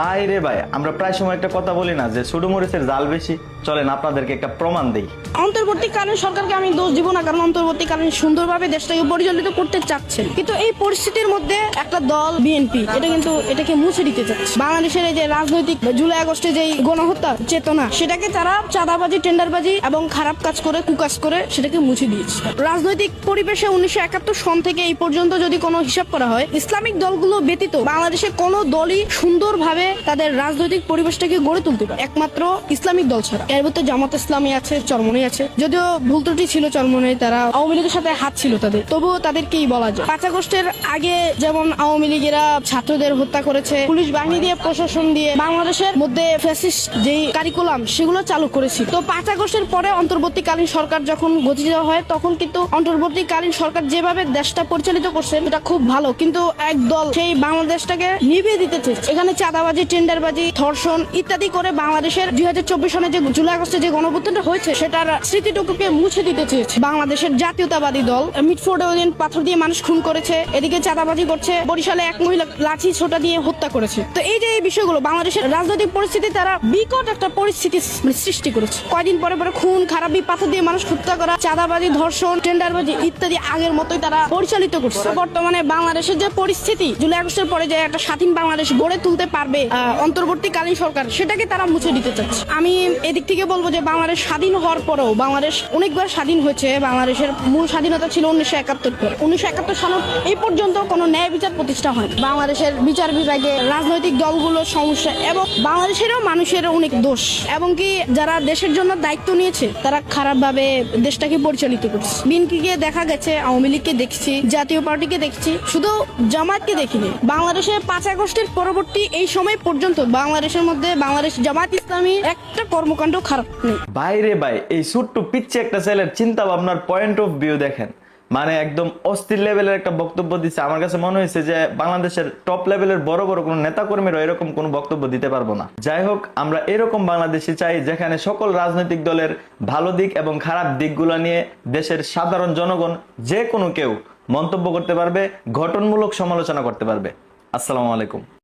ভাই রে ভাই, আমরা প্রায় সময় একটা কথা বলি না যে ছোট মরিচের জাল বেশি। চলেন আপনাদেরকে একটা প্রমাণ দেই। অন্তর্বর্তীকালীন সরকারকে আমি দোষ দিব না, কারণ অন্তর্বর্তীকালীন সুন্দরভাবে দেশটাকে পরিচালিত করতে চাচ্ছেন, কিন্তু এই পরিস্থিতির মধ্যে একটা দল বিএনপি এটাকে মুছে দিতে চাচ্ছে। বাংলাদেশের এই যে রাজনৈতিক জুলাই আগস্টে যে গণহত্যা চেতনা, সেটাকে তারা চাঁদাবাজি, টেন্ডারবাজি এবং খারাপ কাজ করে, কুকাজ করে সেটাকে মুছে দিয়েছে। রাজনৈতিক পরিবেশে 1971 সন থেকে এই পর্যন্ত যদি কোনো হিসাব করা হয়, ইসলামিক দলগুলো ব্যতীত বাংলাদেশে কোনো দলই সুন্দরভাবে তাদের রাজনৈতিক পরিবেশটাকে গড়ে তুলতে পারে, একমাত্র ইসলামিক দল ছাড়া। এর ভিতরে জামাত ইসলামী আছে, চরমনাই আছে, যদিও ভুল ত্রুটি ছিল চরমনাই, তারা আওয়ামী লীগের সাথে হাত ছিল তাদের, তবুও তাদেরকেই বলা যায়। 5 আগস্টের আগে যেমন আওয়ামী লীগেরা ছাত্রদের হত্যা করেছে, পুলিশ বাহিনী দিয়ে, প্রশাসন দিয়ে বাংলাদেশের মধ্যে ফ্যাসিস্ট যেই কারিকুলাম সেগুলো চালু করেছিল। তো 5 আগস্টের পরে অন্তর্বর্তীকালীন সরকার যখন গঠিত হয়, তখন কিন্তু অন্তর্বর্তীকালীন সরকার যেভাবে দেশটা পরিচালিত করছে এটা খুব ভালো, কিন্তু একদল সেই বাংলাদেশটাকে নিভিয়ে দিতে চেয়েছে। এখানে চাঁদাবাজি, টেন্ডারবাজি, ধর্ষণ ইত্যাদি করে বাংলাদেশের 2024 সনে যে জুলাই আগস্টে যে গণঅভ্যুত্থানটা হয়েছে সেটার স্মৃতিটুকুকে মুছে দিতে চেয়েছে। বাংলাদেশের জাতীয়তাবাদী দল মিটফোর্ডে ওই দিন পাথর দিয়ে মানুষ খুন করেছে, এদিকে চাঁদাবাজি করছে, বরিশালে এক মহিলা লাঠি ছোটা দিয়ে হত্যা করেছে। তো এই যে এই বিষয়গুলো বাংলাদেশের রাজনৈতিক পরিস্থিতি তারা বিকট একটা পরিস্থিতি সৃষ্টি করেছে। কয়দিন পরে পরে খুন খারাপি, পাথর দিয়ে মানুষ হত্যা করা, চাঁদাবাজি, ধর্ষণ, টেন্ডারবাজি ইত্যাদি আগের মতোই তারা পরিচালিত করছে। বর্তমানে বাংলাদেশের যে পরিস্থিতি, জুলাই আগস্টের পরে যে একটা স্বাধীন বাংলাদেশ গড়ে তুলতে পারবে অন্তর্বর্তীকালীন সরকার, সেটাকে তারা মুছে দিতে চাচ্ছে। আমি এদিক থেকে বলবো যে বাংলাদেশ স্বাধীন হওয়ার পরেও বাংলাদেশ অনেকবার স্বাধীন হয়েছে। বাংলাদেশের মূল স্বাধীনতা ছিল 1971 পর। 1971 সাল এই পর্যন্ত কোনো ন্যায় বিচার প্রতিষ্ঠা হয়। বাংলাদেশের বিচার বিভাগে রাজনৈতিক দলগুলোর সমস্যা এবং বাংলাদেশেরও মানুষের অনেক দোষ, এবং কি যারা দেশের জন্য দায়িত্ব নিয়েছে তারা খারাপভাবে দেশটাকে পরিচালিত করছে। বিএনপিকে দেখা গেছে, আওয়ামী লীগকে দেখছি, জাতীয় পার্টিকে দেখছি, শুধু জামাতকে দেখিনি। বাংলাদেশে 5 আগস্টের পরবর্তী এই সময় পর্যন্ত বাংলাদেশের মধ্যে বাংলাদেশ জামাত ইসলামী একটা কর্মকাণ্ড খারাপ নেই। ভাই রে ভাই, এই ছোট্ট পিচ্ছে একটা ছেলের চিন্তা ভাবনার পয়েন্ট অফ ভিউ দেখেন, মানে একদম অস্থির লেভেলের একটা বক্তব্য দিচ্ছে। আমার কাছে মনে হয়েছে যে বাংলাদেশের টপ লেভেলের বড় বড় কোনো নেতা কর্মীরা এরকম কোনো বক্তব্য দিতে পারবো না। যাই হোক, আমরা এরকম বাংলাদেশে চাই যেখানে সকল রাজনৈতিক দলের ভালো দিক এবং খারাপ দিকগুলো নিয়ে দেশের সাধারণ জনগণ যে কোনো কেউ মন্তব্য করতে পারবে, গঠনমূলক সমালোচনা করতে পারবে। আসসালামু আলাইকুম।